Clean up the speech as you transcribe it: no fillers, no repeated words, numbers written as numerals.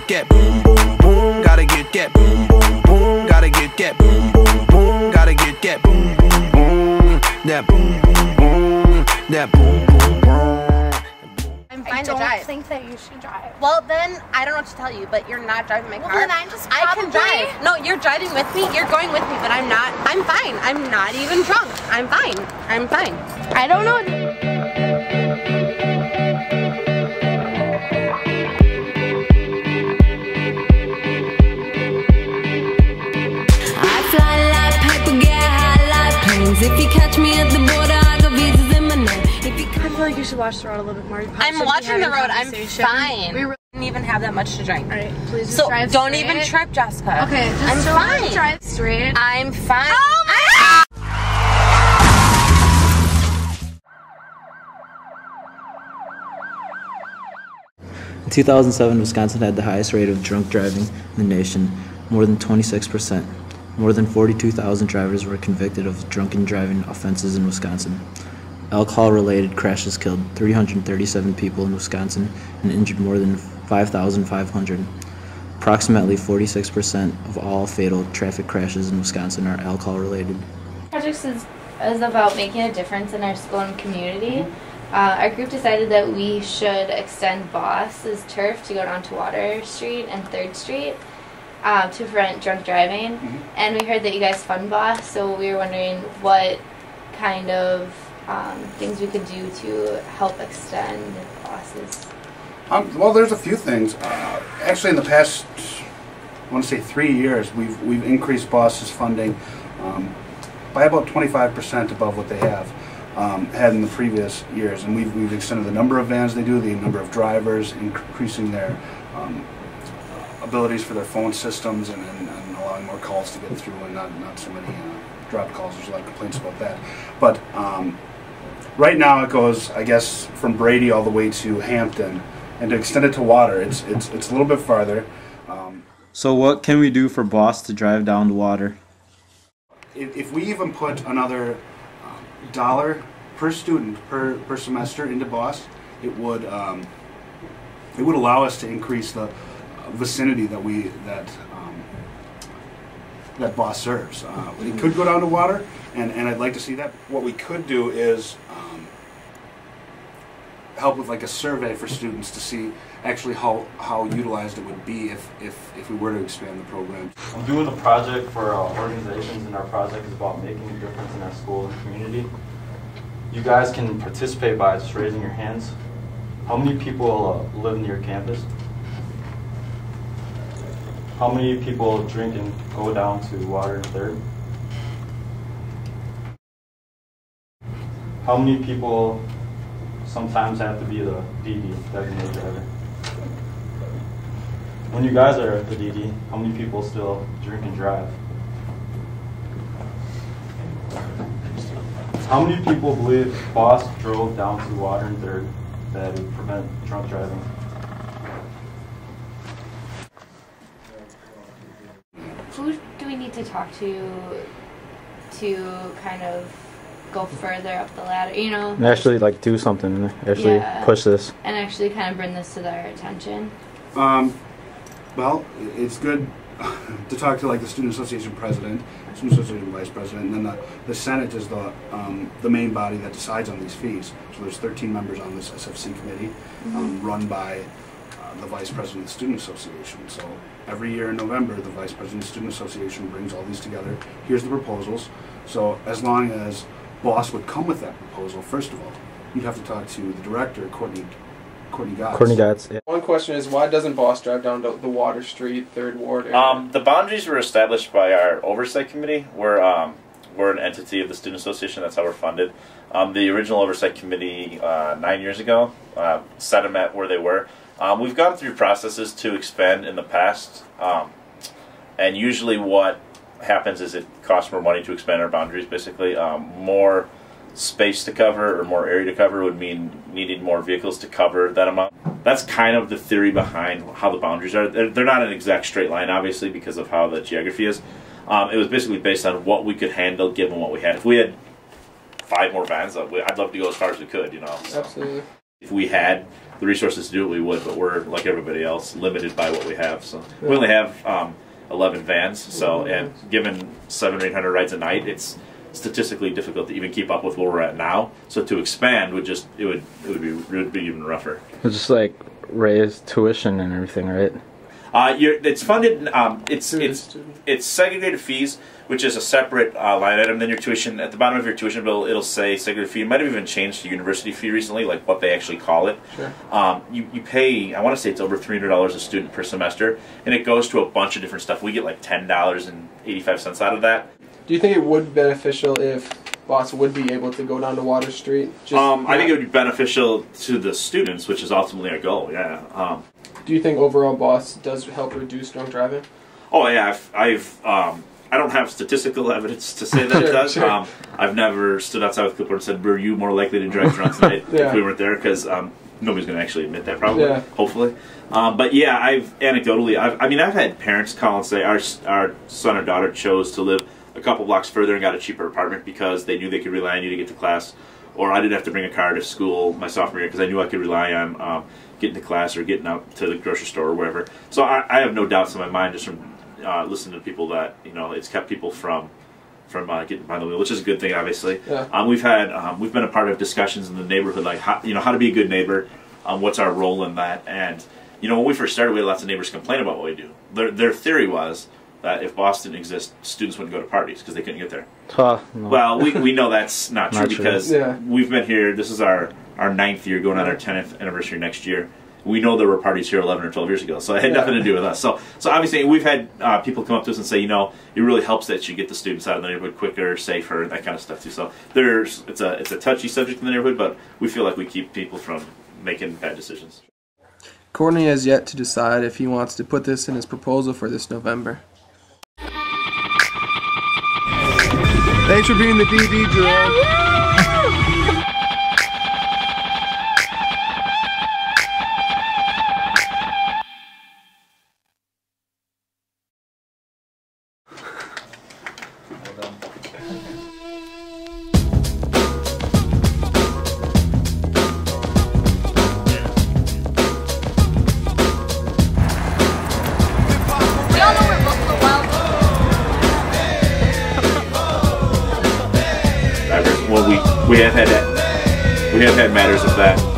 get boom boom boom, gotta get boom boom boom, gotta get boom boom boom, gotta get boom boom boom, that boom boom boom, that boom boom boom. I'm fine to drive. I don't think that you should drive. Well, then I don't know what to tell you, but you're not driving my car. Well, then I'm just I can drive. No, you're driving with me. You're going with me, but I'm not. I'm fine. I'm not even drunk. I'm fine. I'm fine. I don't know. I fly like paper, get high like planes. If you catch me at the border, I got visas in my name. I feel like you should watch the road a little bit more. I'm watching the road. I'm fine. We didn't even have that much to drink. Alright, please just so drive don't straight. even trip, Jessica. Okay, just I'm fine. drive straight. I'm fine. Oh my In 2007, Wisconsin had the highest rate of drunk driving in the nation, more than 26%. More than 42,000 drivers were convicted of drunken driving offenses in Wisconsin. Alcohol-related crashes killed 337 people in Wisconsin and injured more than 5,500. Approximately 46% of all fatal traffic crashes in Wisconsin are alcohol-related. Projects is about making a difference in our school and community. Our group decided that we should extend Boss's turf to go down to Water Street and 3rd Street to prevent drunk driving. And we heard that you guys fund Boss, so we were wondering what kind of things we could do to help extend Boss's. Well, there's a few things. Actually, in the past, I want to say 3 years, we've increased Boss's funding by about 25% above what they have had in the previous years, and we've extended the number of vans they do, the number of drivers, increasing their abilities for their phone systems, and allowing more calls to get through, and not so many dropped calls. There's a lot of complaints about that, but right now it goes, I guess, from Brady all the way to Hampton, and to extend it to Water, it's a little bit farther. So what can we do for Boss to drive down to Water? If we even put another $1 per student per semester into Boss, it would allow us to increase the vicinity that Boss serves. It could go down to Water, and I'd like to see that. What we could do is help with like a survey for students to see actually how utilized it would be if we were to expand the program. I'm doing a project for organizations, and our project is about making a difference in our school and community. You guys can participate by just raising your hands. How many people live near campus? How many people drink and go down to Water and 3rd? How many people sometimes have to be the DD, designated driver? When you guys are at the DD, how many people still drink and drive? How many people believe Boss drove down to Water and 3rd that would prevent drunk driving? Who do we need to talk to kind of go further up the ladder, you know? And actually like do something, actually push this. And actually kind of bring this to their attention. Well, it's good to talk to like the Student Association President, Student Association Vice President, and then the Senate is the main body that decides on these fees. So there's 13 members on this SFC committee, run by the Vice President of the Student Association. So every year in November, the Vice President of the Student Association brings all these together. Here's the proposals. So as long as Boss would come with that proposal, first of all, you'd have to talk to the director, Courtney Gotts. Yeah. One question is, why doesn't Boss drive down to the Water Street, 3rd Ward area? The boundaries were established by our oversight committee. We're an entity of the Student Association. That's how we're funded. The original oversight committee 9 years ago set them at where they were. We've gone through processes to expand in the past, and usually what happens is it costs more money to expand our boundaries. Basically, more space to cover or more area to cover would mean needing more vehicles to cover that amount. That's kind of the theory behind how the boundaries are. They're not an exact straight line, obviously, because of how the geography is. It was basically based on what we could handle given what we had. If we had 5 more vans, I'd love to go as far as we could, you know. So. Absolutely. If we had the resources to do it, we would, but we're, like everybody else, limited by what we have. So we only have 11 vans, so, and given 700 or 800 rides a night, it's statistically difficult to even keep up with where we're at now. So to expand would just, it would be even rougher. It's just like raise tuition and everything, right? It's funded. It's segregated fees, which is a separate line item than your tuition. At the bottom of your tuition bill, it'll say segregated fee. It might have even changed to university fee recently, like what they actually call it. Sure. You pay, I want to say it's over $300 a student per semester, and it goes to a bunch of different stuff. We get like $10.85 out of that. Do you think it would be beneficial if Boss would be able to go down to Water Street? I think it would be beneficial to the students, which is ultimately our goal. Yeah. Do you think overall Boss does help reduce drunk driving? Oh yeah, I don't have statistical evidence to say that it does. Sure. I've never stood outside with Cooper and said, "Were you more likely to drive drunk tonight if we weren't there?" Because nobody's going to actually admit that, probably. Hopefully. But yeah, I've had parents call and say our son or daughter chose to live a couple blocks further and got a cheaper apartment because they knew they could rely on you to get to class, or I didn't have to bring a car to school my sophomore year because I knew I could rely on getting to class or getting out to the grocery store or wherever. So I have no doubts in my mind just from listening to people that it's kept people from getting behind the wheel, which is a good thing, obviously. Yeah. We've been a part of discussions in the neighborhood, like how to be a good neighbor, what's our role in that, and when we first started, we had lots of neighbors complain about what we do. Their theory was that if Boston didn't exist, students wouldn't go to parties because they couldn't get there. No. Well, we know that's not true because Yeah. we've been here. This is our 9th year, going on our 10th anniversary next year. We know there were parties here 11 or 12 years ago, so it had nothing to do with us. So obviously we've had people come up to us and say, it really helps that you get the students out of the neighborhood quicker, safer, that kind of stuff too. So it's a touchy subject in the neighborhood, but we feel like we keep people from making bad decisions. Courtney has yet to decide if he wants to put this in his proposal for this November. Thanks for being the DD, Jerome. We have had matters of that.